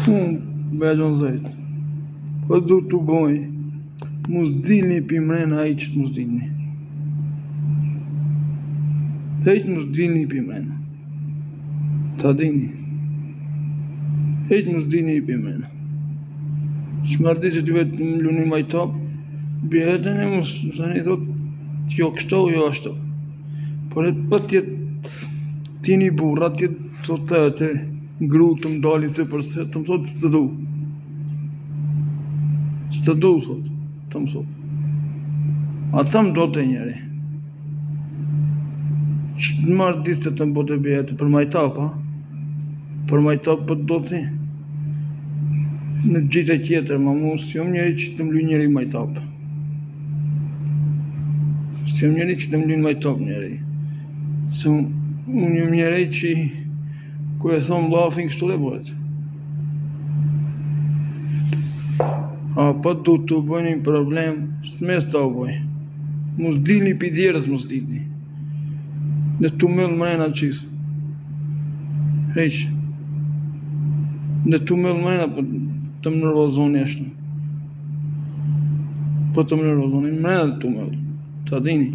Me gjonë zëjtë. Po du të boj, mos dilni pi mrena hiq të mos dilni. Hiq mos dilni pi mrena. Ta dini. Hiq mos dilni pi mrena. Shmardi që ty vetë më luni majtap, bjetën e mos, sa një thot, jo kështu, jo ashtu. Por e për tjetë, ti një burra, tjetë thot të që ngru të më dalin se përse, të më thot së të du. Së të du, thot, të më thot. A të më do të njeri. Që të marrë disë të më bote bjetë, për majtap, ha? Për majtap për do të në gjithë e tjetër, ma mu si jom njeri që të më luj njeri majtap. Si jom njeri që të më luj majtap njeri. Se unë jom njeri që ku e thomë lafin kështu le bëhet. A pa du të bëjnë një problem, s'mes ta u bëj. Mos dilni pi djerës, mos dilni. Në të mëllë mrena qisë. Heq. Në të mëllë mrena për të më nërvazoni ashtu. Po të më nërvazoni mrena të mëllë. Ta dini.